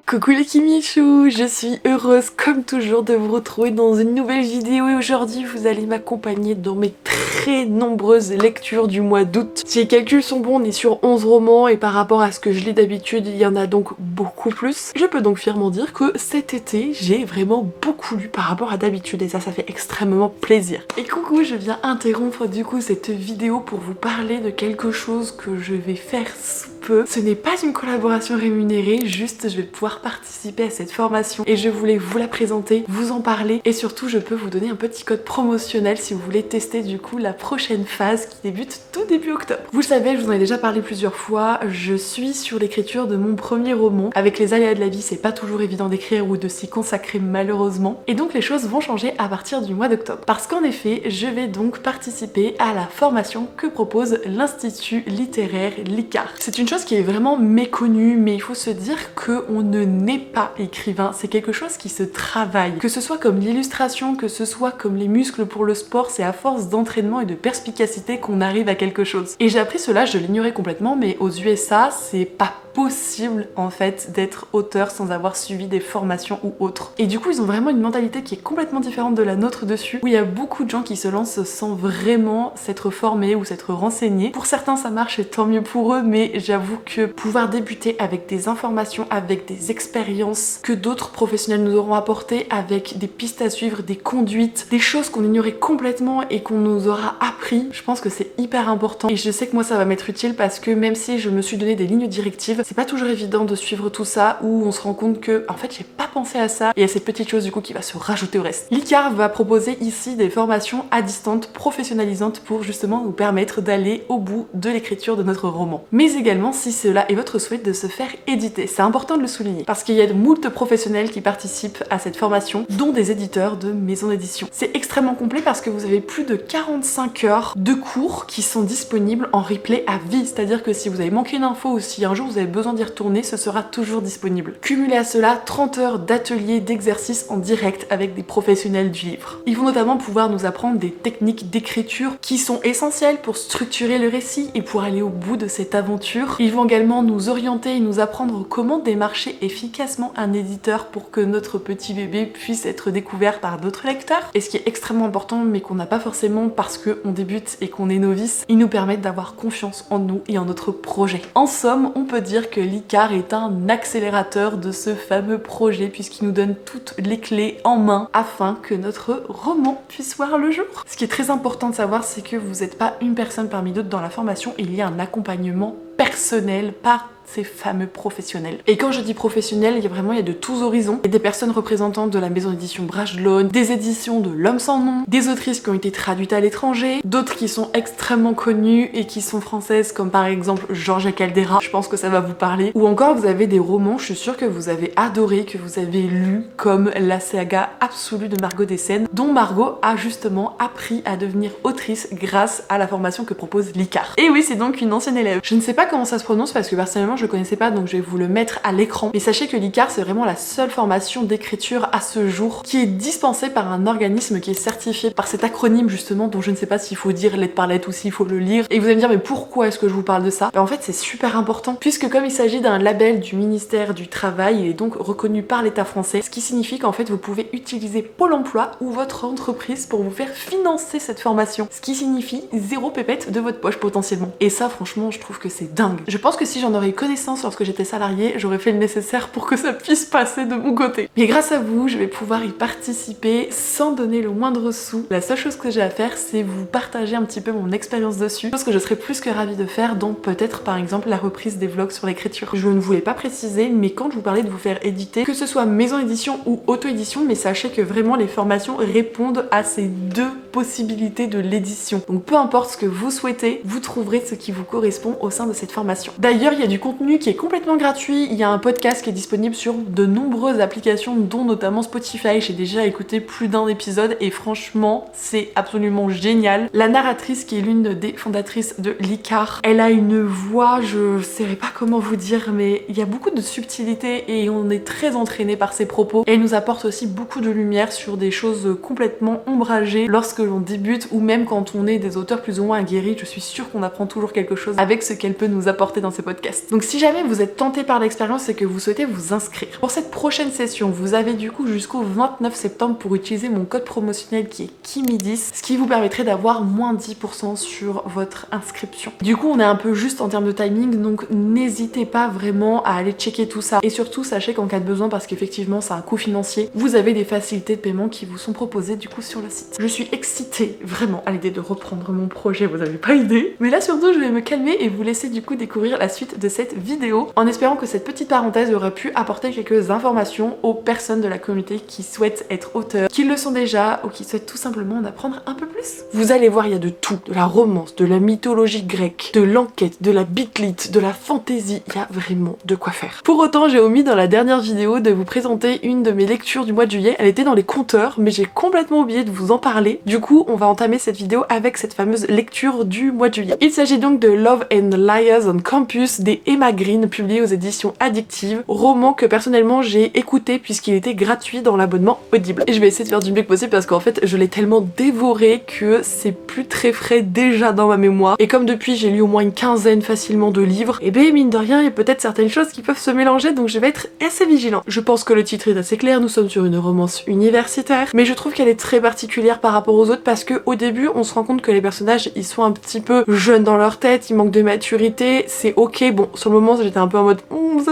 Coucou les Kimichou, je suis heureuse comme toujours de vous retrouver dans une nouvelle vidéo et aujourd'hui vous allez m'accompagner dans mes très nombreuses lectures du mois d'août. Si les calculs sont bons, on est sur 11 romans et par rapport à ce que je lis d'habitude, il y en a donc beaucoup plus. Je peux donc fièrement dire que cet été, j'ai vraiment beaucoup lu par rapport à d'habitude et ça fait extrêmement plaisir. Et coucou, je viens interrompre du coup cette vidéo pour vous parler de quelque chose que je vais faire sous peu. Ce n'est pas une collaboration rémunérée, juste je vais pouvoir participer à cette formation et je voulais vous la présenter, vous en parler et surtout je peux vous donner un petit code promotionnel si vous voulez tester du coup la prochaine phase qui débute tout début octobre. Vous le savez, je vous en ai déjà parlé plusieurs fois, je suis sur l'écriture de mon premier roman. Avec les aléas de la vie, c'est pas toujours évident d'écrire ou de s'y consacrer malheureusement et donc les choses vont changer à partir du mois d'octobre. Parce qu'en effet, je vais donc participer à la formation que propose l'Institut littéraire Licart. C'est une chose qui est vraiment méconnue, mais il faut se dire qu'on ne naît pas écrivain, c'est quelque chose qui se travaille. Que ce soit comme l'illustration, que ce soit comme les muscles pour le sport, c'est à force d'entraînement et de perspicacité qu'on arrive à quelque chose. Et j'ai appris cela, je l'ignorais complètement, mais aux USA, c'est pas possible en fait d'être auteur sans avoir suivi des formations ou autres. Et du coup ils ont vraiment une mentalité qui est complètement différente de la nôtre dessus, où il y a beaucoup de gens qui se lancent sans vraiment s'être formés ou s'être renseignés. Pour certains ça marche et tant mieux pour eux, mais j'avoue que pouvoir débuter avec des informations, avec des expériences que d'autres professionnels nous auront apportées, avec des pistes à suivre, des conduites, des choses qu'on ignorait complètement et qu'on nous aura appris, je pense que c'est hyper important. Et je sais que moi ça va m'être utile parce que même si je me suis donné des lignes directives, c'est pas toujours évident de suivre tout ça où on se rend compte que en fait j'ai pas pensé à ça et à cette petite chose du coup qui va se rajouter au reste. Licart va proposer ici des formations à distance professionnalisantes pour justement nous permettre d'aller au bout de l'écriture de notre roman. Mais également si cela est votre souhait de se faire éditer. C'est important de le souligner parce qu'il y a de moult professionnels qui participent à cette formation, dont des éditeurs de maisons d'édition. C'est extrêmement complet parce que vous avez plus de 45 heures de cours qui sont disponibles en replay à vie, c'est-à-dire que si vous avez manqué une info ou si un jour vous avez besoin d'y retourner, ce sera toujours disponible. Cumulez à cela 30 heures d'ateliers, d'exercices en direct avec des professionnels du livre. Ils vont notamment pouvoir nous apprendre des techniques d'écriture qui sont essentielles pour structurer le récit et pour aller au bout de cette aventure. Ils vont également nous orienter et nous apprendre comment démarcher efficacement un éditeur pour que notre petit bébé puisse être découvert par d'autres lecteurs. Et ce qui est extrêmement important mais qu'on n'a pas forcément parce qu'on débute et qu'on est novice, ils nous permettent d'avoir confiance en nous et en notre projet. En somme, on peut dire que Licart est un accélérateur de ce fameux projet puisqu'il nous donne toutes les clés en main afin que notre roman puisse voir le jour. Ce qui est très important de savoir, c'est que vous n'êtes pas une personne parmi d'autres dans la formation, il y a un accompagnement personnel par ces fameux professionnels. Et quand je dis professionnels, il y a de tous horizons. Il y a des personnes représentantes de la maison d'édition Bragelonne, des éditions de L'Homme sans nom, des autrices qui ont été traduites à l'étranger, d'autres qui sont extrêmement connues et qui sont françaises comme par exemple Georgia Caldera, je pense que ça va vous parler. Ou encore vous avez des romans, je suis sûre que vous avez adoré, que vous avez lu, comme la saga absolue de Margot Dessen, dont Margot a justement appris à devenir autrice grâce à la formation que propose Licart. Et oui, c'est donc une ancienne élève. Je ne sais pas comment ça se prononce parce que personnellement je le connaissais pas, donc je vais vous le mettre à l'écran. Mais sachez que Licart c'est vraiment la seule formation d'écriture à ce jour qui est dispensée par un organisme qui est certifié par cet acronyme justement dont je ne sais pas s'il faut dire lettre par lettre ou s'il faut le lire. Et vous allez me dire mais pourquoi est-ce que je vous parle de ça? En fait c'est super important puisque comme il s'agit d'un label du ministère du Travail, il est donc reconnu par l'État français, ce qui signifie qu'en fait vous pouvez utiliser Pôle emploi ou votre entreprise pour vous faire financer cette formation, ce qui signifie 0 pépette de votre poche potentiellement. Et ça franchement je trouve que c'est dingue. Je pense que si j'en aurais connaissance lorsque j'étais salariée, j'aurais fait le nécessaire pour que ça puisse passer de mon côté. Mais grâce à vous, je vais pouvoir y participer sans donner le moindre sou. La seule chose que j'ai à faire, c'est vous partager un petit peu mon expérience dessus, chose que je serais plus que ravie de faire, donc peut-être par exemple la reprise des vlogs sur l'écriture. Je ne voulais pas préciser, mais quand je vous parlais de vous faire éditer, que ce soit maison édition ou auto-édition, mais sachez que vraiment les formations répondent à ces deux possibilités de l'édition. Donc peu importe ce que vous souhaitez, vous trouverez ce qui vous correspond au sein de cette formation. D'ailleurs, il y a du contenu qui est complètement gratuit, il y a un podcast qui est disponible sur de nombreuses applications dont notamment Spotify. J'ai déjà écouté plus d'un épisode et franchement c'est absolument génial. La narratrice qui est l'une des fondatrices de Licart, elle a une voix, je sais pas comment vous dire, mais il y a beaucoup de subtilité et on est très entraîné par ses propos. Et elle nous apporte aussi beaucoup de lumière sur des choses complètement ombragées lorsque l'on débute ou même quand on est des auteurs plus ou moins aguerris. Je suis sûre qu'on apprend toujours quelque chose avec ce qu'elle peut nous nous apporter dans ces podcasts. Donc si jamais vous êtes tenté par l'expérience et que vous souhaitez vous inscrire pour cette prochaine session, vous avez du coup jusqu'au 29 septembre pour utiliser mon code promotionnel qui est KIMI10, ce qui vous permettrait d'avoir moins 10% sur votre inscription. Du coup on est un peu juste en termes de timing, donc n'hésitez pas vraiment à aller checker tout ça. Et surtout sachez qu'en cas de besoin, parce qu'effectivement c'est un coût financier, vous avez des facilités de paiement qui vous sont proposées du coup sur le site. Je suis excitée vraiment à l'idée de reprendre mon projet, vous avez pas idée. Mais là surtout je vais me calmer et vous laisser du coup découvrir la suite de cette vidéo, en espérant que cette petite parenthèse aurait pu apporter quelques informations aux personnes de la communauté qui souhaitent être auteurs, qui le sont déjà ou qui souhaitent tout simplement en apprendre un peu plus. Vous allez voir, il y a de tout, de la romance, de la mythologie grecque, de l'enquête, de la bitlit, de la fantaisie, il y a vraiment de quoi faire. Pour autant, j'ai omis dans la dernière vidéo de vous présenter une de mes lectures du mois de juillet. Elle était dans les compteurs, mais j'ai complètement oublié de vous en parler. Du coup, on va entamer cette vidéo avec cette fameuse lecture du mois de juillet. Il s'agit donc de Love and Liars on Campus des Emma Green, publié aux éditions Addictive, roman que personnellement j'ai écouté puisqu'il était gratuit dans l'abonnement Audible. Et je vais essayer de faire du mieux que possible parce qu'en fait je l'ai tellement dévoré que c'est plus très frais déjà dans ma mémoire. Et comme depuis j'ai lu au moins une quinzaine facilement de livres, et ben mine de rien il y a peut-être certaines choses qui peuvent se mélanger, donc je vais être assez vigilant. Je pense que le titre est assez clair, nous sommes sur une romance universitaire, mais je trouve qu'elle est très particulière par rapport aux autres parce que au début on se rend compte que les personnages ils sont un petit peu jeunes dans leur tête, ils manquent de maturité, c'est ok. Bon, sur le moment j'étais un peu en mode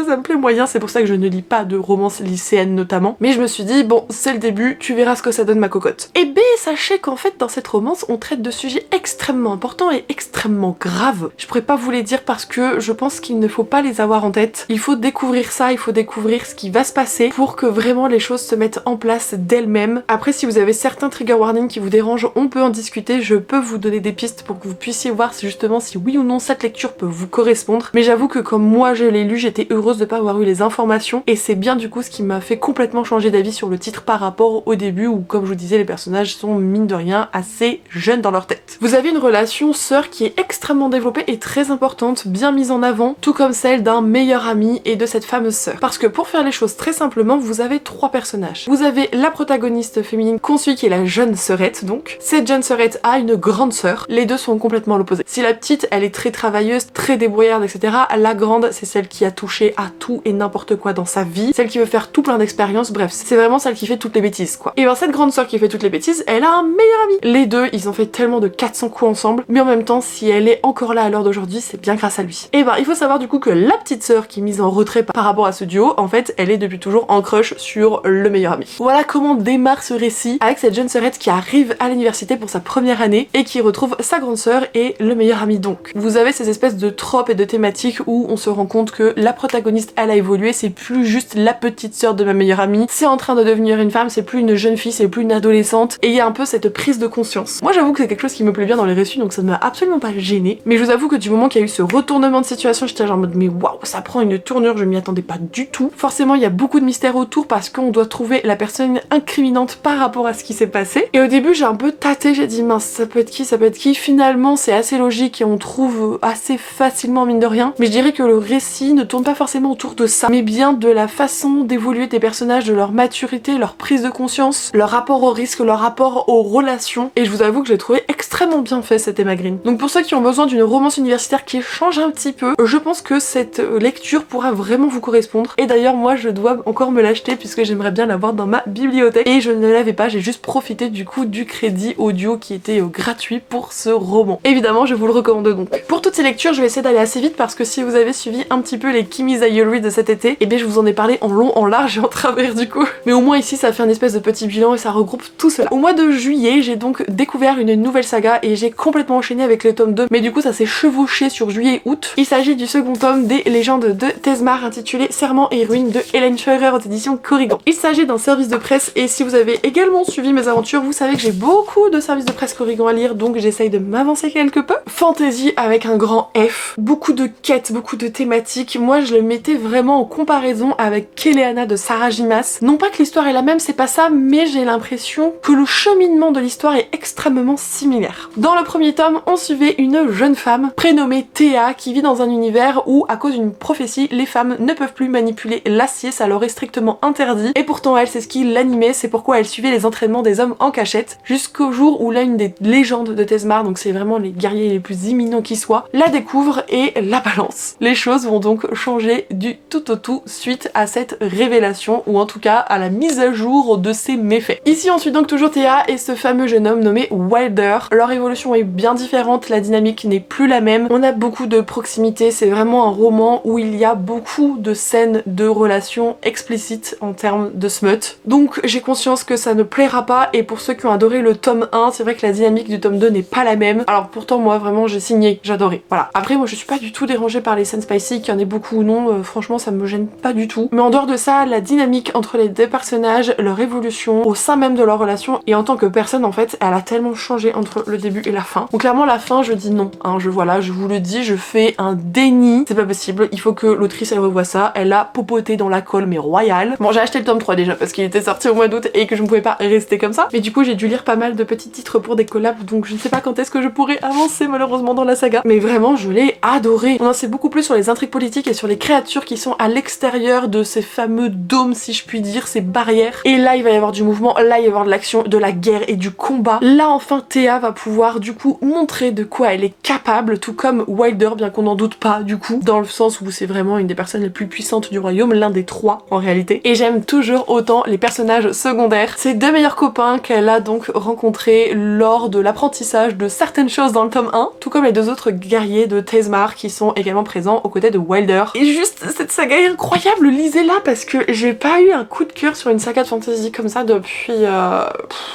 ça me plaît moyen, c'est pour ça que je ne lis pas de romance lycéenne notamment, mais je me suis dit bon c'est le début, tu verras ce que ça donne ma cocotte. Et ben sachez qu'en fait dans cette romance on traite de sujets extrêmement importants et extrêmement graves. Je pourrais pas vous les dire parce que je pense qu'il ne faut pas les avoir en tête. Il faut découvrir ça, il faut découvrir ce qui va se passer pour que vraiment les choses se mettent en place d'elles-mêmes. Après si vous avez certains trigger warnings qui vous dérangent, on peut en discuter, je peux vous donner des pistes pour que vous puissiez voir justement si oui ou non cette lecture peut vous correspondre. Mais j'avoue que comme moi je l'ai lu, j'étais heureuse de pas avoir eu les informations et c'est bien du coup ce qui m'a fait complètement changer d'avis sur le titre par rapport au début où comme je vous disais les personnages sont mine de rien assez jeunes dans leur tête. Vous avez une relation sœur qui est extrêmement développée et très importante, bien mise en avant, tout comme celle d'un meilleur ami et de cette fameuse sœur. Parce que pour faire les choses très simplement, vous avez trois personnages. Vous avez la protagoniste féminine Consuit qui est la jeune sœurette donc. Cette jeune sœurette a une grande sœur, les deux sont complètement à l'opposé. Si la petite elle est très travailleuse, très débrouillarde etc, la grande c'est celle qui a touché à tout et n'importe quoi dans sa vie, celle qui veut faire tout plein d'expériences, bref c'est vraiment celle qui fait toutes les bêtises quoi. Et bien cette grande sœur qui fait toutes les bêtises, elle a un meilleur ami. Les deux ils ont fait tellement de 400 coups ensemble, mais en même temps si elle est encore là à l'heure d'aujourd'hui c'est bien grâce à lui. Et ben il faut savoir du coup que la petite sœur qui est mise en retrait par rapport à ce duo, en fait elle est depuis toujours en crush sur le meilleur ami. Voilà comment démarre ce récit avec cette jeune sœurette qui arrive à l'université pour sa première année et qui retrouve sa grande sœur et le meilleur ami donc. Vous avez ces espèces de tropes et de thématiques où on se rend compte que la protagoniste elle a évolué, c'est plus juste la petite sœur de ma meilleure amie, c'est en train de devenir une femme, c'est plus une jeune fille, c'est plus une adolescente et il y a un peu cette prise de conscience. Moi j'avoue que c'est quelque chose qui me plaît bien dans les récits donc ça ne m'a absolument pas gênée, mais je vous avoue que du moment qu'il y a eu ce retournement de situation j'étais genre en mode mais waouh ça prend une tournure, je m'y attendais pas du tout. Forcément il y a beaucoup de mystères autour parce qu'on doit trouver la personne incriminante par rapport à ce qui s'est passé et au début j'ai un peu tâté, j'ai dit mince ça peut être qui, ça peut être qui, finalement c'est assez logique et on trouve assez facilement mine de rien, mais je dirais que le récit ne tourne pas forcément autour de ça mais bien de la façon d'évoluer des personnages, de leur maturité, leur prise de conscience, leur rapport au risque, leur rapport aux relations et je vous avoue que j'ai trouvé extrêmement bien fait cette Emma Green. Donc pour ceux qui ont besoin d'une romance universitaire qui change un petit peu, je pense que cette lecture pourra vraiment vous correspondre et d'ailleurs moi je dois encore me l'acheter puisque j'aimerais bien l'avoir dans ma bibliothèque et je ne l'avais pas, j'ai juste profité du coup du crédit audio qui était gratuit pour ce roman. Évidemment je vous le recommande donc. Pour toutes ces lectures je vais essayer d'aller assez vite parce que si vous avez suivi un petit peu les Kimi's I Read de cet été, et bien je vous en ai parlé en long, en large et en travers du coup. Mais au moins ici ça fait un espèce de petit bilan et ça regroupe tout cela. Au mois de juillet j'ai donc découvert une nouvelle saga et j'ai complètement enchaîné avec le tome 2 mais du coup ça s'est chevauché sur juillet et août. Il s'agit du second tome des légendes de Tezmar intitulé Serment et ruines de Hélène Scheurer aux éditions Corrigan. Il s'agit d'un service de presse et si vous avez également suivi mes aventures vous savez que j'ai beaucoup de services de presse Corrigan à lire donc j'essaye de m'avancer quelque peu. Fantasy avec un grand F, beaucoup de quêtes, beaucoup de thématiques. Moi je le mettais vraiment en comparaison avec Keleana de Sarah J. Maas. Non pas que l'histoire est la même, c'est pas ça, mais j'ai l'impression que le cheminement de l'histoire est extrêmement similaire. Dans le premier tome, on suivait une jeune femme prénommée Théa qui vit dans un univers où, à cause d'une prophétie, les femmes ne peuvent plus manipuler l'acier, ça leur est strictement interdit. Et pourtant elle, c'est ce qui l'animait, c'est pourquoi elle suivait les entraînements des hommes en cachette, jusqu'au jour où l'une des légendes de Tezmar, donc c'est vraiment les guerriers les plus imminents qui soient, la découvre s'ouvre et la balance. Les choses vont donc changer du tout au tout suite à cette révélation, ou en tout cas à la mise à jour de ses méfaits. Ici on suit donc toujours Thea et ce fameux jeune homme nommé Wilder. Leur évolution est bien différente, la dynamique n'est plus la même. On a beaucoup de proximité, c'est vraiment un roman où il y a beaucoup de scènes de relations explicites en termes de smut. Donc j'ai conscience que ça ne plaira pas, et pour ceux qui ont adoré le tome 1, c'est vrai que la dynamique du tome 2 n'est pas la même. Alors pourtant moi vraiment j'ai signé, j'adorais. Voilà. Après moi je suis pas du tout dérangée par les scènes spicy, qu'il y en ait beaucoup ou non, franchement ça me gêne pas du tout. Mais en dehors de ça, la dynamique entre les deux personnages, leur évolution au sein même de leur relation, et en tant que personne en fait, elle a tellement changé entre le début et la fin. Donc clairement la fin je dis non, hein, je vous le dis, je fais un déni, c'est pas possible, il faut que l'autrice elle revoie ça, elle a popoté dans la colle mais royale. Bon j'ai acheté le tome 3 déjà parce qu'il était sorti au mois d'août et que je ne pouvais pas rester comme ça, mais du coup j'ai dû lire pas mal de petits titres pour des collabs, donc je ne sais pas quand est-ce que je pourrais avancer malheureusement dans la saga, mais vraiment je l'ai adoré. On en sait beaucoup plus sur les intrigues politiques et sur les créatures qui sont à l'extérieur de ces fameux dômes, si je puis dire, ces barrières, et là il va y avoir du mouvement, là il va y avoir de l'action, de la guerre et du combat. Là enfin Thea va pouvoir du coup montrer de quoi elle est capable, tout comme Wilder, bien qu'on n'en doute pas du coup, dans le sens où c'est vraiment une des personnes les plus puissantes du royaume, l'un des 3 en réalité. Et j'aime toujours autant les personnages secondaires. Ces 2 meilleurs copains qu'elle a donc rencontrés lors de l'apprentissage de certaines choses dans le tome 1, tout comme les 2 autres guerriers de Tezmar qui sont également présents aux côtés de Wilder. Et juste cette saga est incroyable, lisez-la, parce que j'ai pas eu un coup de cœur sur une saga de fantasy comme ça depuis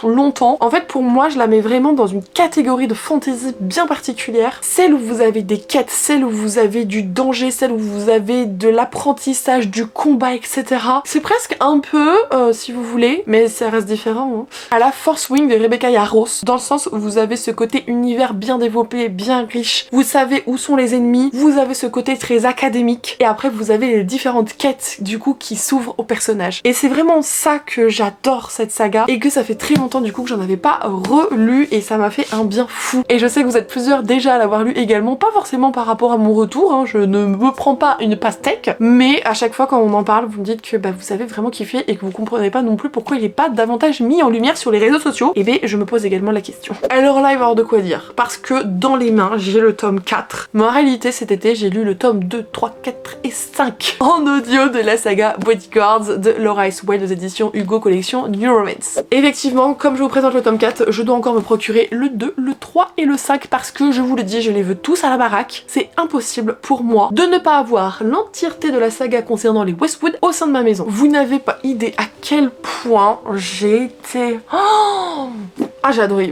longtemps. En fait pour moi je la mets vraiment dans une catégorie de fantasy bien particulière, celle où vous avez des quêtes, celle où vous avez du danger, celle où vous avez de l'apprentissage, du combat, etc. C'est presque un peu, si vous voulez, mais ça reste différent, hein, à la Force Wing de Rebecca Yarros, dans le sens où vous avez ce côté univers bien développé, bien riche, vous savez où sont les ennemis, vous avez ce côté très académique, et après vous avez les différentes quêtes du coup qui s'ouvrent aux personnages. Et c'est vraiment ça que j'adore cette saga, et que ça fait très longtemps du coup que j'en avais pas relu, et ça m'a fait un bien fou. Et je sais que vous êtes plusieurs déjà à l'avoir lu également, pas forcément par rapport à mon retour, hein, je ne me prends pas une pastèque, mais à chaque fois quand on en parle, vous me dites que bah, vous avez vraiment kiffé et que vous comprenez pas non plus pourquoi il est pas davantage mis en lumière sur les réseaux sociaux. Et bien je me pose également la question. Alors là il va y avoir de quoi dire, parce que dans les mains j'ai le tome 4, mais en réalité cet été j'ai lu le tome 2, 3, 4 et 5 en audio de la saga Bodyguards de Laura S. Wilde aux éditions Hugo Collection New Romance. Effectivement, comme je vous présente le tome 4, je dois encore me procurer le 2, le 3 et le 5 parce que je vous le dis, je les veux tous à la baraque. C'est impossible pour moi de ne pas avoir l'entièreté de la saga concernant les Westwood au sein de ma maison. Vous n'avez pas idée à quel point j'ai été... Oh ah j'ai adoré.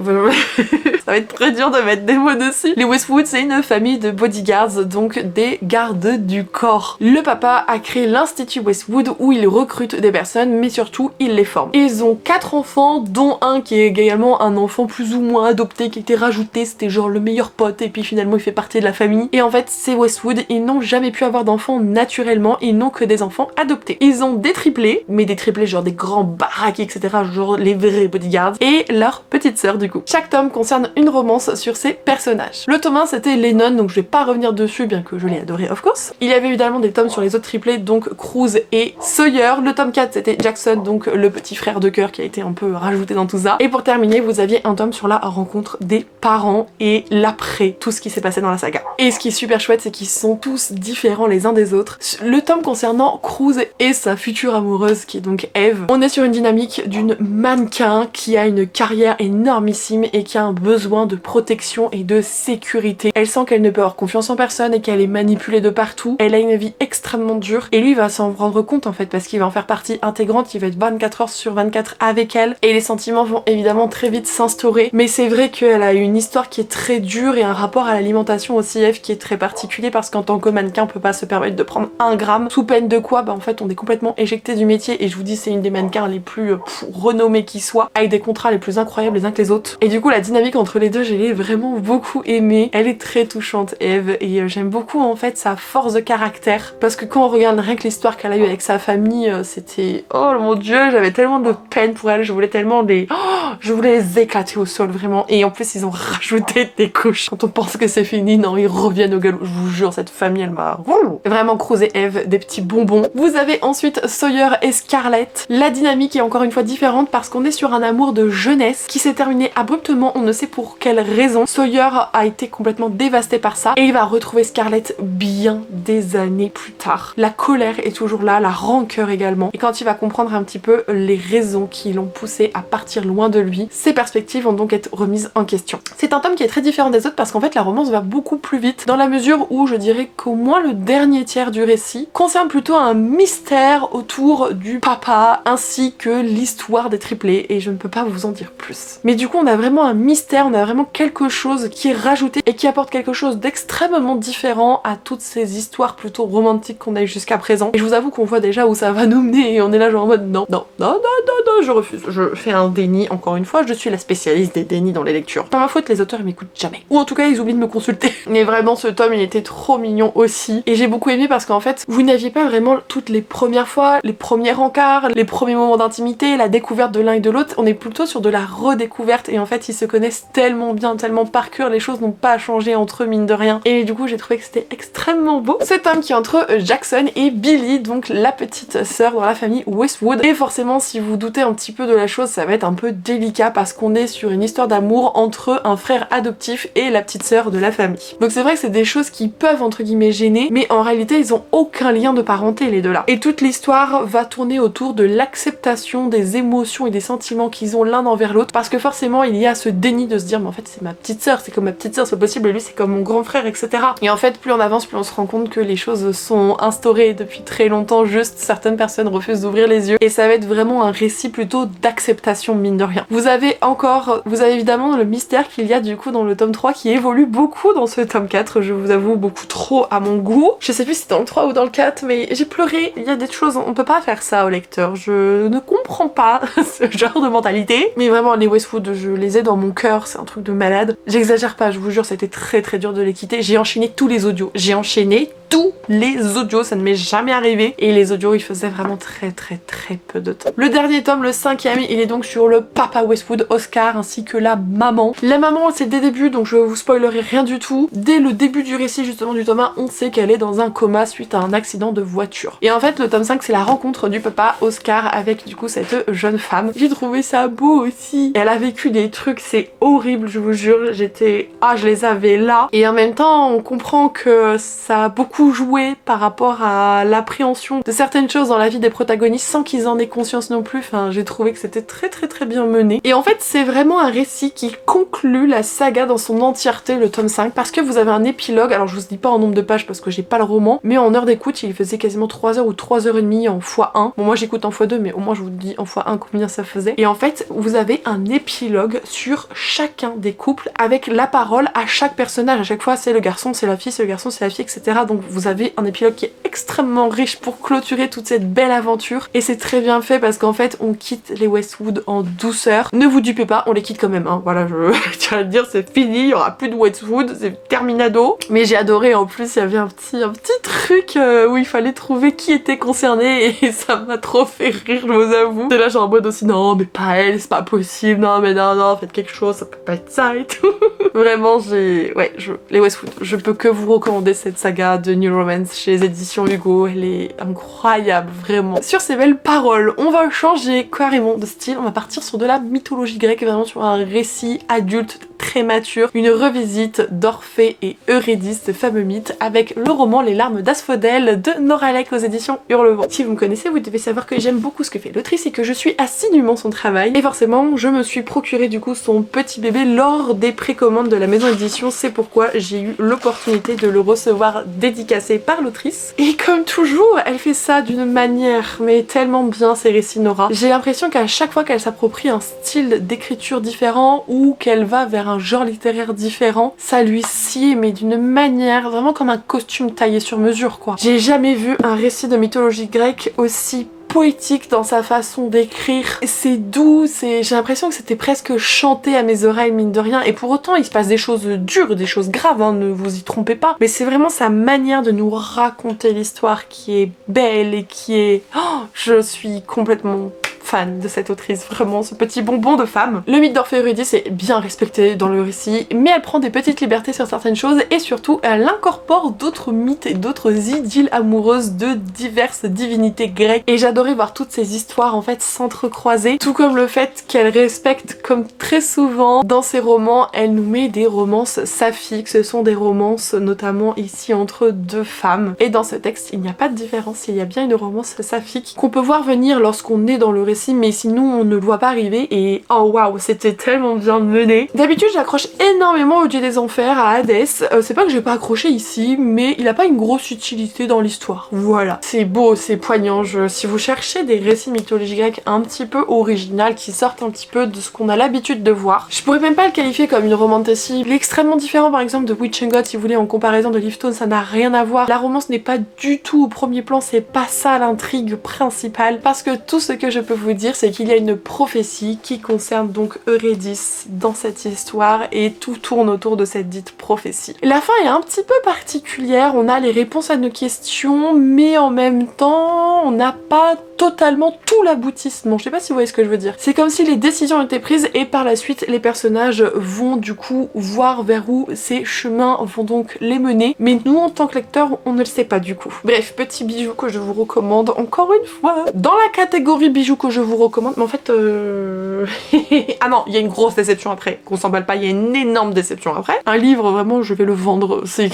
Ça va être très dur de mettre des mots dessus. Les Westwood c'est une famille de bodyguards, donc des gardes du corps. Le papa a créé l'institut Westwood où il recrute des personnes mais surtout il les forme. Ils ont 4 enfants dont un qui est également un enfant plus ou moins adopté qui a été rajouté, c'était genre le meilleur pote et puis finalement il fait partie de la famille. Et en fait ces Westwood ils n'ont jamais pu avoir d'enfants naturellement, ils n'ont que des enfants adoptés. Ils ont des triplés, mais des triplés genre des grands baraques etc, genre les vrais bodyguards, et leur petite sœur du coup. Chaque tome concerne une romance sur ces personnages. Le tome 1 c'était Lennon, donc je vais pas revenir dessus bien que je l'ai adoré of course. Il y avait évidemment des tomes sur les autres triplés, donc Cruz et Sawyer. Le tome 4 c'était Jackson, donc le petit frère de cœur qui a été un peu rajouté dans tout ça. Et pour terminer vous aviez un tome sur la rencontre des parents et l'après, tout ce qui s'est passé dans la saga. Et ce qui est super chouette c'est qu'ils sont tous différents les uns des autres. Le tome concernant Cruz et sa future amoureuse qui est donc Eve, on est sur une dynamique d'une mannequin qui a une carrière énormissime et qui a un besoin de protection et de sécurité. Elle sent qu'elle ne peut avoir confiance en personne et qu'elle est manipulée de partout. Elle a une vie extrêmement dure et lui va s'en rendre compte en fait parce qu'il va en faire partie intégrante, il va être 24 heures sur 24 avec elle et les sentiments vont évidemment très vite s'instaurer. Mais c'est vrai qu'elle a une histoire qui est très dure et un rapport à l'alimentation aussi Eve qui est très particulier parce qu'en tant que mannequin on peut pas se permettre de prendre 1 gramme sous peine de quoi bah en fait on est complètement éjecté du métier et je vous dis c'est une des mannequins les plus renommées qui soit, avec des contrats les plus incroyables les uns que les autres. Et du coup la dynamique entre les deux je l'ai vraiment beaucoup aimée. Elle est très touchante Eve et j'aime beaucoup en fait sa force de caractère parce que quand on regarde rien que l'histoire qu'elle a eue avec sa famille c'était oh mon dieu j'avais tellement de peine pour elle, je voulais tellement je voulais les éclater au sol vraiment. Et en plus ils ont rajouté des couches quand on pense que c'est fini, non ils reviennent au galop, je vous jure cette famille elle m'a vraiment Cruz et Eve des petits bonbons. Vous avez ensuite Sawyer et Scarlett. La dynamique est encore une fois différente parce qu'on est sur un amour de jeunesse qui s'est s'est terminé abruptement, on ne sait pour quelle raison. Sawyer a été complètement dévasté par ça et il va retrouver Scarlett bien des années plus tard. La colère est toujours là, la rancœur également. Et quand il va comprendre un petit peu les raisons qui l'ont poussé à partir loin de lui, ses perspectives vont donc être remises en question. C'est un tome qui est très différent des autres parce qu'en fait la romance va beaucoup plus vite dans la mesure où je dirais qu'au moins le dernier tiers du récit concerne plutôt un mystère autour du papa ainsi que l'histoire des triplés et je ne peux pas vous en dire plus. Mais du coup on a vraiment un mystère, on a vraiment quelque chose qui est rajouté et qui apporte quelque chose d'extrêmement différent à toutes ces histoires plutôt romantiques qu'on a eu jusqu'à présent. Et je vous avoue qu'on voit déjà où ça va nous mener et on est là genre en mode non, non, non, non, non, non, je refuse. Je fais un déni, encore une fois, je suis la spécialiste des dénis dans les lectures. Par ma faute, les auteurs ils m'écoutent jamais. Ou en tout cas ils oublient de me consulter. Mais vraiment ce tome il était trop mignon aussi. Et j'ai beaucoup aimé parce qu'en fait vous n'aviez pas vraiment toutes les premières fois, les premiers rencarts, les premiers moments d'intimité, la découverte de l'un et de l'autre. On est plutôt sur de la redécouverte et en fait ils se connaissent tellement bien, tellement par cœur, les choses n'ont pas changé entre eux mine de rien. Et du coup j'ai trouvé que c'était extrêmement beau. Ce tome qui est entre Jackson et Billy, donc la petite sœur dans la famille Westwood. Et forcément si vous doutez un petit peu de la chose, ça va être un peu délicat parce qu'on est sur une histoire d'amour entre un frère adoptif et la petite sœur de la famille. Donc c'est vrai que c'est des choses qui peuvent entre guillemets gêner, mais en réalité ils ont aucun lien de parenté les deux là. Et toute l'histoire va tourner autour de l'acceptation des émotions et des sentiments qu'ils ont l'un envers l'autre, parce que forcément il y a ce déni de se dire mais en fait c'est ma petite sœur, c'est comme ma petite sœur, c'est pas possible, et lui c'est comme mon grand frère, etc. Et en fait plus on avance, plus on se rend compte que les choses sont instaurées depuis très longtemps, juste certaines personnes refusent d'ouvrir les yeux, et ça va être vraiment un récit plutôt d'acceptation mine de rien. Vous avez évidemment le mystère qu'il y a du coup dans le tome 3 qui évolue beaucoup dans ce tome 4, je vous avoue beaucoup trop à mon goût. Je sais plus si c'est dans le 3 ou dans le 4, mais j'ai pleuré, il y a des choses, on peut pas faire ça au lecteur, je ne comprends pas ce genre de mentalité. Mais vraiment les Westwood, je les ai dans mon cœur, c'est un truc de malade. J'exagère pas, je vous jure, c'était très très dur de les quitter. J'ai enchaîné tous les audios, ça ne m'est jamais arrivé, et les audios ils faisaient vraiment très peu de temps. Le dernier tome, le 5e, il est donc sur le papa Westwood, Oscar, ainsi que la maman. La maman c'est dès le début, donc je vous spoilerai rien du tout. Dès le début du récit justement du tome 1, on sait qu'elle est dans un coma suite à un accident de voiture. Et en fait le tome 5 c'est la rencontre du papa Oscar avec du coup cette jeune femme. J'ai trouvé ça beau aussi. Elle a vécu des trucs, c'est horrible, je vous jure, je les avais là. Et en même temps on comprend que ça a beaucoup joué par rapport à l'appréhension de certaines choses dans la vie des protagonistes sans qu'ils en aient conscience non plus. Enfin j'ai trouvé que c'était très bien mené. Et en fait c'est vraiment un récit qui conclut la saga dans son entièreté, le tome 5, parce que vous avez un épilogue, alors je vous dis pas en nombre de pages parce que j'ai pas le roman, mais en heure d'écoute il faisait quasiment 3 heures ou 3h30 en x1. Bon moi j'écoute en x2 mais au moins je vous dis en x1 combien ça faisait. Et en fait vous avez un épilogue sur chacun des couples avec la parole à chaque personnage. À chaque fois c'est le garçon, c'est la fille, c'est le garçon, c'est la fille, etc. Donc vous avez un épilogue qui est extrêmement riche pour clôturer toute cette belle aventure, et c'est très bien fait parce qu'en fait on quitte les Westwood en douceur. Ne vous dupez pas, on les quitte quand même hein. Voilà, je tiens à le dire, c'est fini, il y aura plus de Westwood, c'est terminado. Mais j'ai adoré, en plus il y avait un petit truc où il fallait trouver qui était concerné et ça m'a trop fait rire, je vous avoue. C'est là genre en mode aussi non mais pas elle, c'est pas possible, non mais non, faites quelque chose, ça peut pas être ça et tout. Vraiment les Westwood, je peux que vous recommander cette saga de New Romance chez les éditions Hugo, elle est incroyable vraiment. Sur ces belles paroles, on va changer carrément de style, on va partir sur de la mythologie grecque, vraiment sur un récit adulte très mature, une revisite d'Orphée et Eurydice, ce fameux mythe, avec le roman Les larmes d'Asphodèle de Noralec aux éditions Hurlevent. Si vous me connaissez, vous devez savoir que j'aime beaucoup ce que fait l'autrice et que je suis assidûment son travail, et forcément je me suis procuré du coup son petit bébé lors des précommandes de la maison d'édition, c'est pourquoi j'ai eu l'opportunité de le recevoir dédicacé par l'autrice. Et comme toujours, elle fait ça d'une manière mais tellement bien, ces récits Nora. J'ai l'impression qu'à chaque fois qu'elle s'approprie un style d'écriture différent ou qu'elle va vers un genre littéraire différent, ça lui sied mais d'une manière vraiment comme un costume taillé sur mesure quoi. J'ai jamais vu un récit de mythologie grecque aussi poétique dans sa façon d'écrire. C'est doux, j'ai l'impression que c'était presque chanté à mes oreilles mine de rien, et pour autant il se passe des choses dures, des choses graves, hein, ne vous y trompez pas, mais c'est vraiment sa manière de nous raconter l'histoire qui est belle et qui est... Oh, je suis complètement fan de cette autrice, vraiment ce petit bonbon de femme. Le mythe d'Orphée et Eurydice est bien respecté dans le récit, mais elle prend des petites libertés sur certaines choses et surtout elle incorpore d'autres mythes et d'autres idylles amoureuses de diverses divinités grecques. Et j'adorais voir toutes ces histoires en fait s'entrecroiser, tout comme le fait qu'elle respecte, comme très souvent dans ses romans, elle nous met des romances saphiques. Ce sont des romances notamment ici entre deux femmes. Et dans ce texte, il n'y a pas de différence, il y a bien une romance saphique qu'on peut voir venir lorsqu'on est dans le récit, mais sinon on ne le voit pas arriver. Et oh waouh, c'était tellement bien mené. D'habitude j'accroche énormément au Dieu des Enfers, à Hadès. C'est pas que j'ai pas accroché ici, mais il a pas une grosse utilité dans l'histoire. Voilà. C'est beau, c'est poignant. Si vous cherchez des récits mythologiques grecs un petit peu original, qui sortent un petit peu de ce qu'on a l'habitude de voir, je pourrais même pas le qualifier comme une romantasy. Il est extrêmement différent par exemple de Witch and God, si vous voulez, en comparaison de Leaves Stone, ça n'a rien à voir. La romance n'est pas du tout au premier plan, c'est pas ça l'intrigue principale, parce que tout ce que je peux vous dire, c'est qu'il y a une prophétie qui concerne donc Eurydice dans cette histoire, et tout tourne autour de cette dite prophétie. La fin est un petit peu particulière, on a les réponses à nos questions, mais en même temps, on n'a pas totalement tout l'aboutissement. Je sais pas si vous voyez ce que je veux dire. C'est comme si les décisions étaient prises et par la suite les personnages vont du coup voir vers où ces chemins vont donc les mener. Mais nous en tant que lecteurs on ne le sait pas du coup. Bref, petit bijou que je vous recommande encore une fois. Dans la catégorie bijoux que je vous recommande, mais en fait ah non, il y a une grosse déception après. Qu'on s'emballe pas, il y a une énorme déception après. Un livre vraiment je vais le vendre. C'est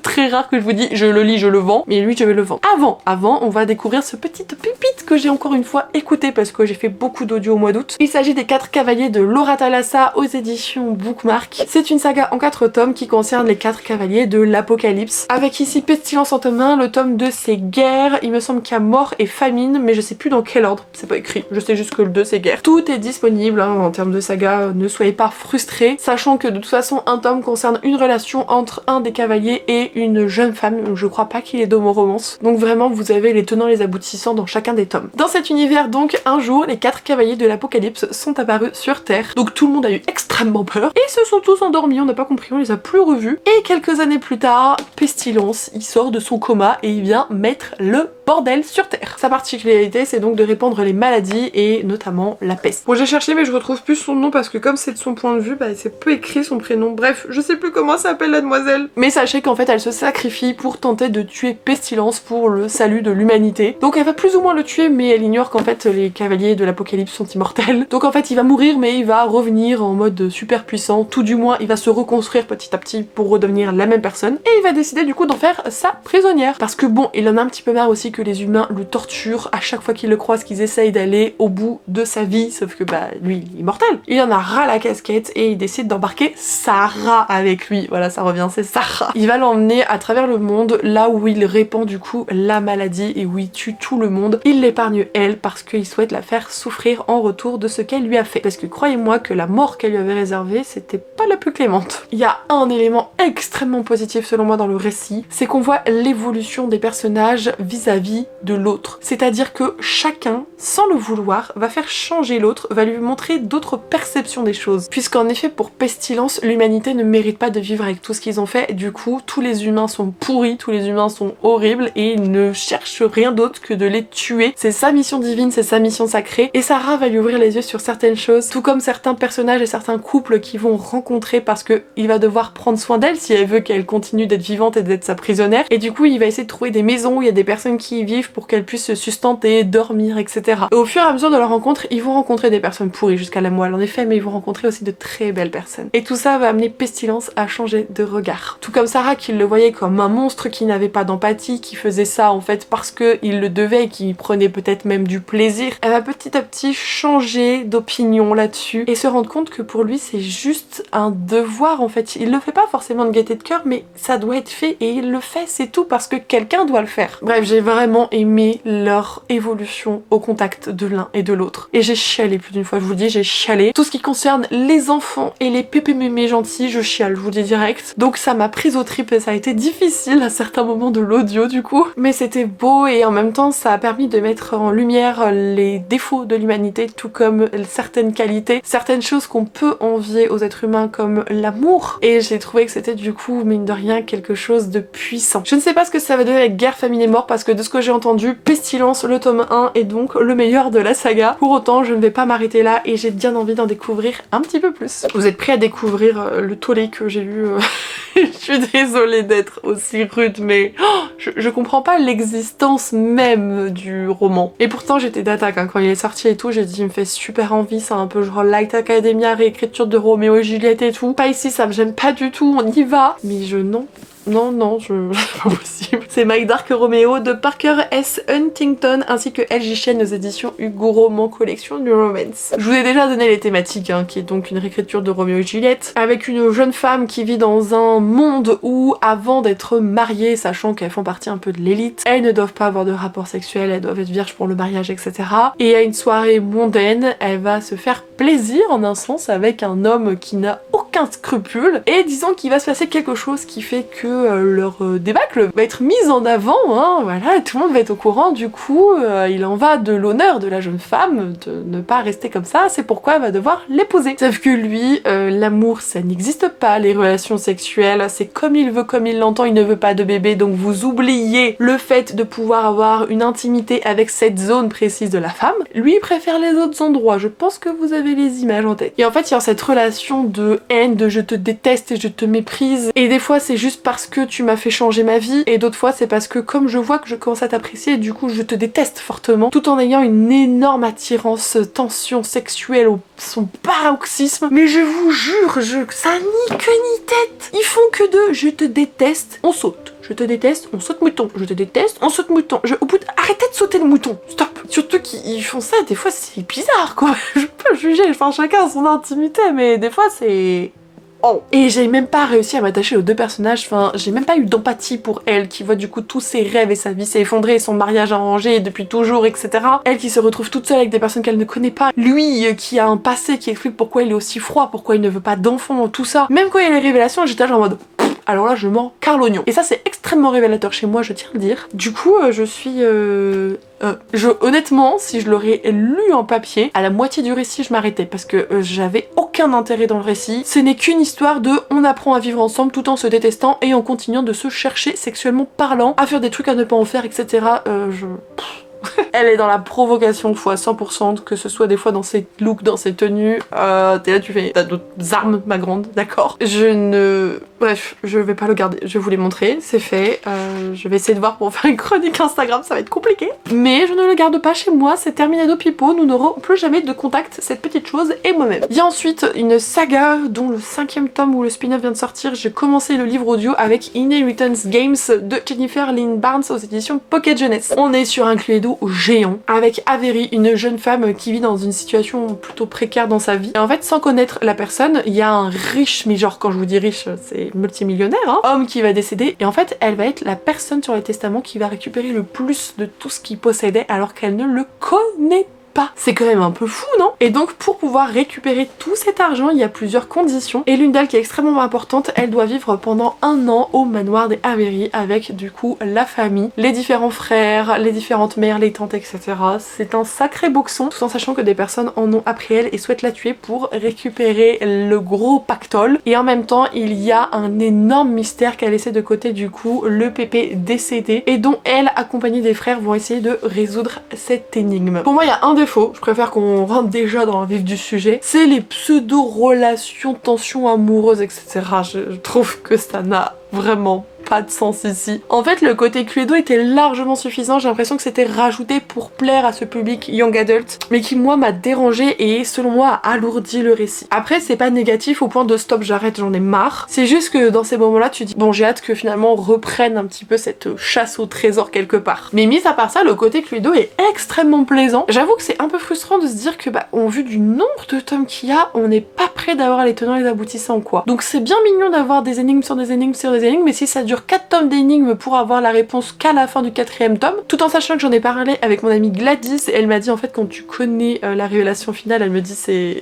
très rare que je vous dis je le lis, je le vends. Mais lui je vais le vendre. Avant on va découvrir ce petit pépite que j'ai encore une fois écouté parce que j'ai fait beaucoup d'audio au mois d'août. Il s'agit des 4 cavaliers de Laura Thalassa aux éditions Bookmark. C'est une saga en 4 tomes qui concerne les 4 cavaliers de l'Apocalypse. Avec ici Pestilence en tome 1, le tome 2 c'est Guerre, il me semble qu'il y a Mort et Famine, mais je sais plus dans quel ordre, c'est pas écrit. Je sais juste que le 2 c'est Guerre. Tout est disponible hein, en termes de saga, ne soyez pas frustrés, sachant que de toute façon un tome concerne une relation entre un des cavaliers et une jeune femme, je crois pas qu'il est d'homo-romance. Donc vraiment vous avez les tenants et les aboutissants dans chacun des tomes. Dans cet univers donc, un jour, les 4 cavaliers de l'Apocalypse sont apparus sur Terre. Donc tout le monde a eu extrêmement peur et se sont tous endormis, on n'a pas compris, on les a plus revus. Et quelques années plus tard, Pestilence, il sort de son coma et il vient mettre le bordel sur Terre. Sa particularité, c'est donc de répandre les maladies et notamment la peste. Bon, j'ai cherché mais je retrouve plus son nom parce que comme c'est de son point de vue, bah c'est peu écrit son prénom. Bref, je sais plus comment s'appelle la demoiselle. Mais sachez qu'en fait, elle se sacrifie pour tenter de tuer Pestilence pour le salut de l'humanité. Donc elle va plus ou moins le tuer, mais elle ignore qu'en fait les cavaliers de l'Apocalypse sont immortels. Donc en fait il va mourir mais il va revenir en mode super puissant, tout du moins il va se reconstruire petit à petit pour redevenir la même personne et il va décider du coup d'en faire sa prisonnière. Parce que bon, il en a un petit peu marre aussi que les humains le torturent à chaque fois qu'ils le croisent, qu'ils essayent d'aller au bout de sa vie, sauf que bah lui il est immortel. Il en a ras la casquette et il décide d'embarquer Sarah avec lui. Voilà, ça revient, c'est Sarah. Il va l'emmener à travers le monde, là où il répand du coup la maladie et où il tue tout le monde. Il l'épargne elle parce qu'il souhaite la faire souffrir en retour de ce qu'elle lui a fait. Parce que croyez-moi que la mort qu'elle lui avait réservée, c'était pas la plus clémente. Il y a un élément extrêmement positif selon moi dans le récit, c'est qu'on voit l'évolution des personnages vis-à-vis de l'autre. C'est-à-dire que chacun, sans le vouloir, va faire changer l'autre, va lui montrer d'autres perceptions des choses. Puisqu'en effet, pour Pestilence, l'humanité ne mérite pas de vivre avec tout ce qu'ils ont fait. Du coup, tous les humains sont pourris, tous les humains sont horribles et ils ne cherchent rien d'autre que de les tuer. C'est sa mission divine, c'est sa mission sacrée. Et Sarah va lui ouvrir les yeux sur certaines choses, tout comme certains personnages et certains couples qui vont rencontrer parce que il va devoir prendre soin d'elle si elle veut qu'elle continue d'être vivante et d'être sa prisonnière. Et du coup, il va essayer de trouver des maisons où il y a des personnes qui y vivent pour qu'elles puissent se sustenter, dormir, etc. Et au fur et à mesure de leur rencontre, ils vont rencontrer des personnes pourries jusqu'à la moelle en effet, mais ils vont rencontrer aussi de très belles personnes. Et tout ça va amener Pestilence à changer de regard. Tout comme Sarah qui le voyait comme un monstre qui n'avait pas d'empathie, qui faisait ça en fait parce qu'il le devait et qui prenait peut-être même du plaisir, elle va petit à petit changer d'opinion là-dessus et se rendre compte que pour lui c'est juste un devoir en fait. Il le fait pas forcément de gaieté de cœur, mais ça doit être fait et il le fait, c'est tout, parce que quelqu'un doit le faire. Bref, j'ai vraiment aimé leur évolution au contact de l'un et de l'autre. Et j'ai chialé plus d'une fois, je vous le dis, j'ai chialé. Tout ce qui concerne les enfants et les pépé mémés gentils, je chiale, je vous le dis direct. Donc ça m'a prise aux tripes et ça a été difficile à certains moments de l'audio du coup. Mais c'était beau et en même temps ça a permis de mettre en lumière les défauts de l'humanité, tout comme certaines qualités, certaines choses qu'on peut envier aux êtres humains comme l'amour. Et j'ai trouvé que c'était du coup, mine de rien, quelque chose de puissant. Je ne sais pas ce que ça va donner avec Guerre, Famine et Mort parce que de ce que j'ai entendu, Pestilence, le tome 1 est donc le meilleur de la saga. Pour autant, je ne vais pas m'arrêter là et j'ai bien envie d'en découvrir un petit peu plus. Vous êtes prêts à découvrir le tollé que j'ai lu Je suis désolée d'être aussi rude, mais je comprends pas l'existence même du roman. Et pourtant j'étais d'attaque hein, quand il est sorti et tout, j'ai dit il me fait super envie, c'est un peu genre Light Academia, réécriture de Roméo et Juliette et tout. Pas ici, ça me gêne pas du tout, on y va. Mais non, c'est pas possible. C'est My Dark Romeo de Parker S. Huntington ainsi que LJ Chen aux éditions Hugo Roman Collection du Romance. Je vous ai déjà donné les thématiques, hein, qui est donc une réécriture de Roméo et Juliette, avec une jeune femme qui vit dans un monde où, avant d'être mariée, sachant qu'elles font partie un peu de l'élite, elles ne doivent pas avoir de rapport sexuel, elles doivent être vierges pour le mariage, etc. Et à une soirée mondaine, elle va se faire plaisir en un sens avec un homme qui n'a aucun scrupule, et disons qu'il va se passer quelque chose qui fait que leur débâcle va être mise en avant, hein, voilà, tout le monde va être au courant, du coup il en va de l'honneur de la jeune femme de ne pas rester comme ça, c'est pourquoi elle va devoir l'épouser. Sauf que lui, l'amour ça n'existe pas, les relations sexuelles c'est comme il veut, comme il l'entend, il ne veut pas de bébé, donc vous oubliez le fait de pouvoir avoir une intimité avec cette zone précise de la femme. Lui il préfère les autres endroits, je pense que vous avez les images en tête. Et en fait il y a cette relation de haine, de je te déteste et je te méprise, et des fois c'est juste parce que tu m'as fait changer ma vie, et d'autres fois c'est parce que comme je vois que je commence à t'apprécier, du coup je te déteste fortement, tout en ayant une énorme attirance, tension sexuelle au son paroxysme. Mais je vous jure, ça ni queue ni tête. Ils font que de je te déteste, on saute. Je te déteste, on saute mouton. Je te déteste, on saute mouton. Arrêtez de sauter le mouton, stop. Surtout qu'ils font ça, des fois c'est bizarre quoi. Je peux juger, enfin chacun a son intimité, mais des fois c'est... Oh. Et j'ai même pas réussi à m'attacher aux deux personnages, enfin j'ai même pas eu d'empathie pour elle qui voit du coup tous ses rêves et sa vie s'effondrer, son mariage arrangé depuis toujours, etc. Elle qui se retrouve toute seule avec des personnes qu'elle ne connaît pas, lui qui a un passé qui explique pourquoi il est aussi froid, pourquoi il ne veut pas d'enfants, tout ça. Même quand il y a les révélations, j'étais là en mode... Alors là je m'en carre l'oignon. Et ça c'est extrêmement révélateur chez moi, je tiens à le dire. Du coup je suis... honnêtement, si je l'aurais lu en papier, à la moitié du récit je m'arrêtais parce que j'avais aucun intérêt dans le récit. Ce n'est qu'une histoire de on apprend à vivre ensemble tout en se détestant et en continuant de se chercher sexuellement parlant, à faire des trucs à ne pas en faire, etc. Elle est dans la provocation fois 100%, que ce soit des fois dans ses looks, dans ses tenues. T'es là, tu fais... T'as d'autres armes, ma grande, d'accord. Bref, je vais pas le garder, je vais vous les montrer, c'est fait. Je vais essayer de voir pour faire une chronique Instagram, ça va être compliqué. Mais je ne le garde pas chez moi, c'est Terminado Pipo, nous n'aurons plus jamais de contact, cette petite chose et moi-même. Il y a ensuite une saga dont le 5e tome où le spin-off vient de sortir. J'ai commencé le livre audio avec Inheritance Games de Jennifer Lynn Barnes aux éditions Pocket Jeunesse. On est sur un Cluedo géant avec Avery, une jeune femme qui vit dans une situation plutôt précaire dans sa vie. Et en fait, sans connaître la personne, il y a un riche, mais genre quand je vous dis riche, c'est multimillionnaire, hein, homme qui va décéder, et en fait elle va être la personne sur les testaments qui va récupérer le plus de tout ce qu'il possédait alors qu'elle ne le connaît pas. C'est quand même un peu fou, non? Et donc pour pouvoir récupérer tout cet argent, il y a plusieurs conditions, et l'une d'elles qui est extrêmement importante, elle doit vivre pendant 1 an au manoir des Avery avec du coup la famille, les différents frères, les différentes mères, les tantes, etc. C'est un sacré boxon, tout en sachant que des personnes en ont après elle et souhaitent la tuer pour récupérer le gros pactole. Et en même temps, il y a un énorme mystère qu'elle laissé de côté du coup, le pépé décédé, et dont elle, accompagnée des frères, vont essayer de résoudre cette énigme. Pour moi, il y a un défaut, je préfère qu'on rentre déjà dans le vif du sujet, c'est les pseudo-relations, tensions amoureuses, etc. Je trouve que ça n'a vraiment pas de sens ici. En fait, le côté Cluedo était largement suffisant, j'ai l'impression que c'était rajouté pour plaire à ce public young adult, mais qui moi m'a dérangé et selon moi a alourdi le récit. Après, c'est pas négatif au point de stop, j'arrête, j'en ai marre. C'est juste que dans ces moments-là, tu dis bon, j'ai hâte que finalement on reprenne un petit peu cette chasse au trésor quelque part. Mais mis à part ça, le côté Cluedo est extrêmement plaisant. J'avoue que c'est un peu frustrant de se dire que au vu du nombre de tomes qu'il y a, on n'est pas près d'avoir les tenants et les aboutissants quoi. Donc c'est bien mignon d'avoir des énigmes sur des énigmes sur des énigmes, mais si ça dure 4 tomes d'énigmes pour avoir la réponse qu'à la fin du 4e tome, tout en sachant que j'en ai parlé avec mon amie Gladys, et elle m'a dit en fait quand tu connais la révélation finale, elle me dit c'est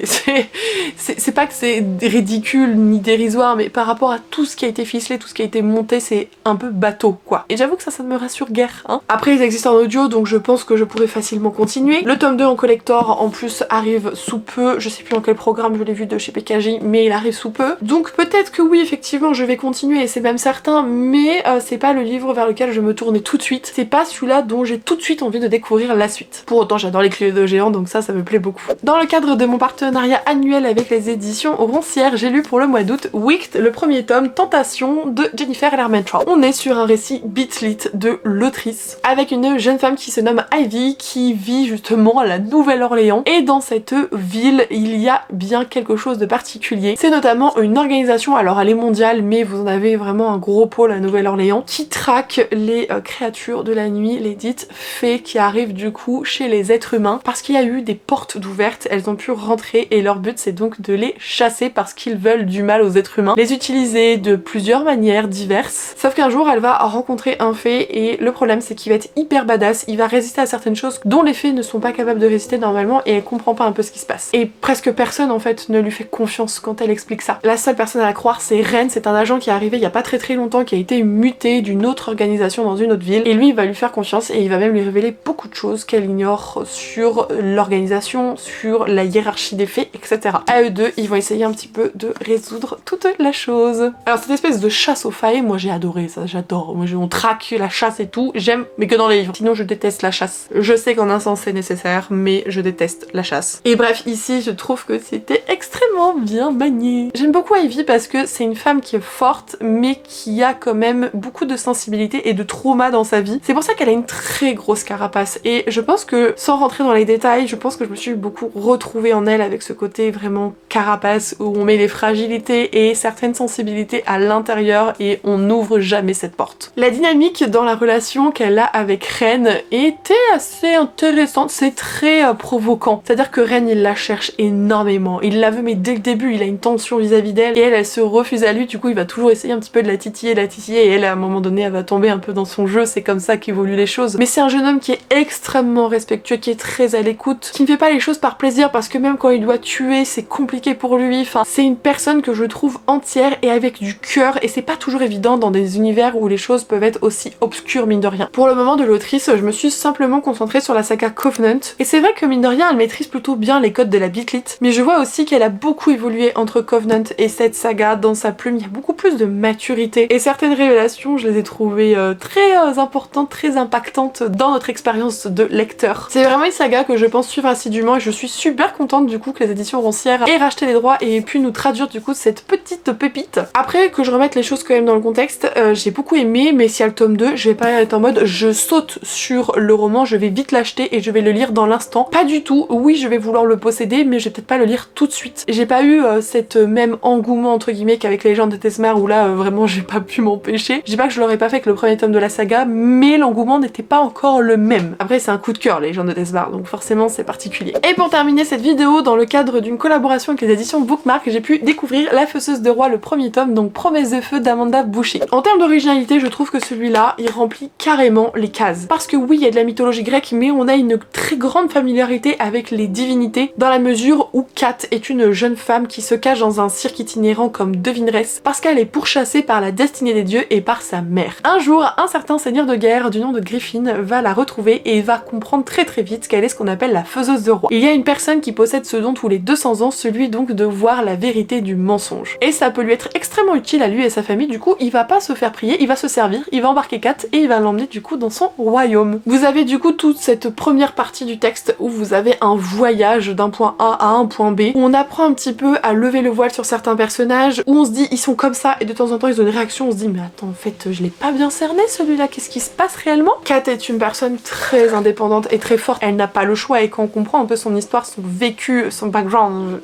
pas que c'est ridicule ni dérisoire, mais par rapport à tout ce qui a été ficelé, tout ce qui a été monté, c'est un peu bateau quoi. Et j'avoue que ça ne me rassure guère, hein. Après ils existent en audio, donc je pense que je pourrais facilement continuer. Le tome 2 en collector en plus arrive sous peu, je sais plus dans quel programme je l'ai vu de chez PKJ, mais il arrive sous peu. Donc peut-être que oui effectivement je vais continuer, et c'est même certain, mais c'est pas le livre vers lequel je me tournais tout de suite. C'est pas celui-là dont j'ai tout de suite envie de découvrir la suite. Pour autant, j'adore les clés de géants, donc ça me plaît beaucoup. Dans le cadre de mon partenariat annuel avec les éditions Roncière, j'ai lu pour le mois d'août Wicked, le premier tome, Tentation de Jennifer Lermentrout. On est sur un récit bitlit de l'autrice, avec une jeune femme qui se nomme Ivy, qui vit justement à la Nouvelle-Orléans, et dans cette ville, il y a bien quelque chose de particulier. C'est notamment une organisation, alors elle est mondiale, mais vous en avez vraiment un gros pôle à Nouvelle-Orléans, qui traque les créatures de la nuit, les dites fées qui arrivent du coup chez les êtres humains, parce qu'il y a eu des portes d'ouvertes, elles ont pu rentrer et leur but c'est donc de les chasser parce qu'ils veulent du mal aux êtres humains, les utiliser de plusieurs manières diverses. Sauf qu'un jour elle va rencontrer un fée et le problème c'est qu'il va être hyper badass, il va résister à certaines choses dont les fées ne sont pas capables de résister normalement et elle comprend pas un peu ce qui se passe. Et presque personne en fait ne lui fait confiance quand elle explique ça. La seule personne à la croire c'est Ren, c'est un agent qui est arrivé il y a pas très longtemps, qui a été muté d'une autre organisation dans une autre ville, et lui il va lui faire confiance et il va même lui révéler beaucoup de choses qu'elle ignore sur l'organisation, sur la hiérarchie des fées, etc. À eux deux, ils vont essayer un petit peu de résoudre toute la chose. Alors cette espèce de chasse aux failles, moi j'ai adoré ça, j'adore. Moi on traque la chasse et tout, j'aime, mais que dans les livres. Sinon je déteste la chasse. Je sais qu'en un sens c'est nécessaire, mais je déteste la chasse. Et bref, ici je trouve que c'était extrêmement bien manié. J'aime beaucoup Ivy parce que c'est une femme qui est forte, mais qui a quand même beaucoup de sensibilité et de trauma dans sa vie. C'est pour ça qu'elle a une très grosse carapace. Et je pense que, sans rentrer dans les détails, je pense que je me suis beaucoup retrouvée en elle avec ce côté vraiment carapace où on met les fragilités et certaines sensibilités à l'intérieur et on n'ouvre jamais cette porte. La dynamique dans la relation qu'elle a avec Ren était assez intéressante, c'est très provoquant. C'est-à-dire que Ren il la cherche énormément, il la veut mais dès le début il a une tension vis-à-vis d'elle et elle se refuse à lui, du coup il va toujours essayer un petit peu de la titiller et elle à un moment donné elle va tomber un peu dans son jeu, c'est comme ça qu'évoluent les choses. Mais c'est un jeune homme qui est extrêmement respectueux, qui est très à l'écoute, qui ne fait pas les choses par plaisir parce que même quand il doit tuer c'est compliqué pour lui, enfin c'est une personne que je trouve entière et avec du cœur et c'est pas toujours évident dans des univers où les choses peuvent être aussi obscures mine de rien. Pour le moment de l'autrice, je me suis simplement concentrée sur la saga Covenant et c'est vrai que mine de rien elle maîtrise plutôt bien les codes de la bitlit, mais je vois aussi qu'elle a beaucoup évolué entre Covenant et cette saga. Dans sa plume il y a beaucoup plus de maturité et certaines révélations je les ai trouvées très importantes, très impactantes dans notre expérience de lecteur. C'est vraiment une saga que je pense suivre assidûment et je suis super contente du coup que les éditions Roncière aient racheté les droits et aient pu nous traduire du coup cette petite pépite. Après que je remette les choses quand même dans le contexte, j'ai beaucoup aimé, mais si y a le tome 2, je vais pas être en mode je saute sur le roman, je vais vite l'acheter et je vais le lire dans l'instant. Pas du tout, oui je vais vouloir le posséder mais je vais peut-être pas le lire tout de suite. J'ai pas eu cette même engouement entre guillemets qu'avec les Légendes de Tessmar où là vraiment j'ai pas pu m'empêcher. Je dis pas que je l'aurais pas fait avec le premier tome de la saga, mais l'engouement n'était pas encore le même. Après c'est un coup de cœur les Légendes de Tessmar, donc forcément c'est particulier. Et pour terminer cette vidéo, dans le cadre d'une collaboration avec les éditions Bookmark, j'ai pu découvrir La Fosseuse de Roi, le premier tome, donc Promesse de Feu d'Amanda Boucher. En termes d'originalité, je trouve que celui-là, il remplit carrément les cases. Parce que oui, il y a de la mythologie grecque, mais on a une très grande familiarité avec les divinités, dans la mesure où Kat est une jeune femme qui se cache dans un cirque itinérant comme devineresse, parce qu'elle est pourchassée par la destinée des dieux et par sa mère. Un jour, un certain seigneur de guerre du nom de Griffin va la retrouver et va comprendre très vite qu'elle est ce qu'on appelle la Faiseuse de Roi. Il y a une personne qui possède ce don tous les 200 ans, celui donc de voir la vérité du mensonge. Et ça peut lui être extrêmement utile à lui et sa famille, du coup il va pas se faire prier, il va se servir, il va embarquer Kat et il va l'emmener du coup dans son royaume. Vous avez du coup toute cette première partie du texte où vous avez un voyage d'un point A à un point B, où on apprend un petit peu à lever le voile sur certains personnages, où on se dit ils sont comme ça et de temps en temps ils ont une réaction, on se dit mais attends en fait je l'ai pas bien cerné celui-là, qu'est-ce qui se passe réellement? Kat est une personne très indépendante et très forte, elle n'a pas le choix et quand on comprend un peu son histoire, son vécu, son background,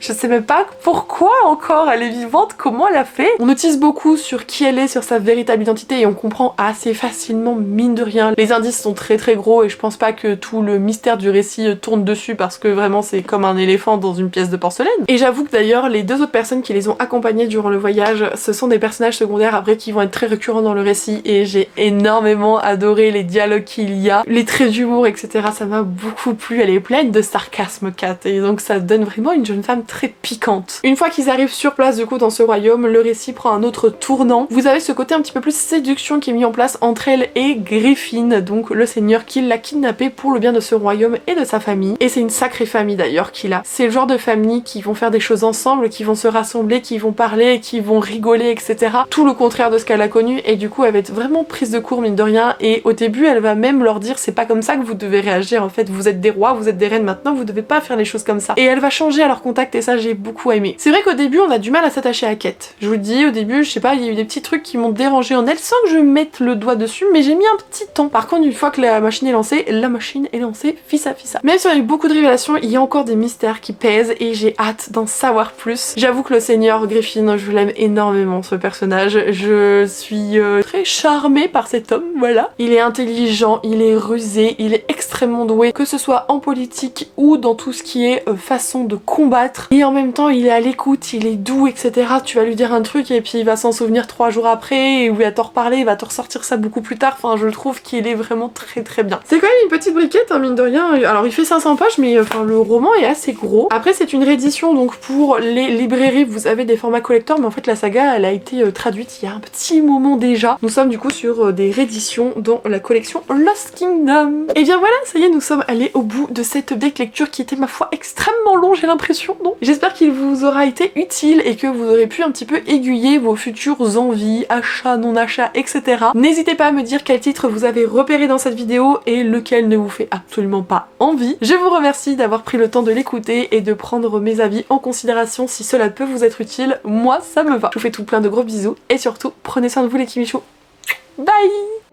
je sais même pas pourquoi encore elle est vivante, comment elle a fait. On utilise beaucoup sur qui elle est, sur sa véritable identité et on comprend assez facilement mine de rien. Les indices sont très gros et je pense pas que tout le mystère du récit tourne dessus parce que vraiment c'est comme un éléphant dans une pièce de porcelaine. Et j'avoue que d'ailleurs les deux autres personnes qui les ont accompagnées durant le voyage, ce sont des personnages secondaires après qui vont être très récurrents dans le récit et j'ai énormément adoré les dialogues qu'il y a, les traits d'humour etc. Ça m'a beaucoup plu, elle est pleine de sarcasme Kat et donc ça donne vraiment une jeune femme très piquante. Une fois qu'ils arrivent sur place du coup dans ce royaume, le récit prend un autre tournant. Vous avez ce côté un petit peu plus séduction qui est mis en place entre elle et Griffin, donc le seigneur qui l'a kidnappé pour le bien de ce royaume et de sa famille. Et c'est une sacrée famille d'ailleurs qu'il a. C'est le genre de famille qui vont faire des choses ensemble, qui vont se rassembler, qui vont parler, qui vont rigoler, etc. Tout le contraire de ce qu'elle a connu et du coup elle va être vraiment prise de court mine de rien et au début elle va même leur dire c'est pas comme ça que vous devez réagir en fait, vous êtes des rois, vous êtes des reines maintenant, vous devez pas faire les choses comme ça. Et elle va changer à leur contact et ça j'ai beaucoup aimé. C'est vrai qu'au début on a du mal à s'attacher à Kate. Je vous le dis, au début je sais pas, il y a eu des petits trucs qui m'ont dérangé en elle sans que je mette le doigt dessus mais j'ai mis un petit temps. Par contre une fois que la machine est lancée, fissa. Même si on a eu beaucoup de révélations, il y a encore des mystères qui pèsent et j'ai hâte d'en savoir plus. J'avoue que le Seigneur Griffin, je l'aime énormément ce personnage. Je suis très charmée par cet homme, voilà. Il est intelligent, il est rusé, il est extrêmement doué, que ce soit en politique ou dans tout ce qui est façon de combattre. Et en même temps, il est à l'écoute, il est doux, etc. Tu vas lui dire un truc et puis il va s'en souvenir 3 jours après, et il va t'en reparler, il va te ressortir ça beaucoup plus tard. Enfin, je trouve qu'il est vraiment très bien. C'est quand même une petite briquette, hein, mine de rien. Alors, il fait 500 pages, mais enfin, le roman est assez gros. Après, c'est une réédition, donc pour les librairies, vous avez des formats collector, mais en fait, la saga, elle a été traduite il y a un petit moment déjà. Nous sommes du coup sur des rééditions dans la collection Lost Kingdom. Et bien voilà, ça y est, nous sommes allés au bout de cette deck lecture qui était, ma foi, extrêmement long, j'ai l'impression, non? J'espère qu'il vous aura été utile et que vous aurez pu un petit peu aiguiller vos futures envies, achats, non-achats, etc. N'hésitez pas à me dire quel titre vous avez repéré dans cette vidéo et lequel ne vous fait absolument pas envie. Je vous remercie d'avoir pris le temps de l'écouter et de prendre mes avis en considération si cela peut vous être utile. Moi, ça me va. Je vous fais tout plein de gros bisous et surtout, prenez soin de vous les Kimichou. Bye!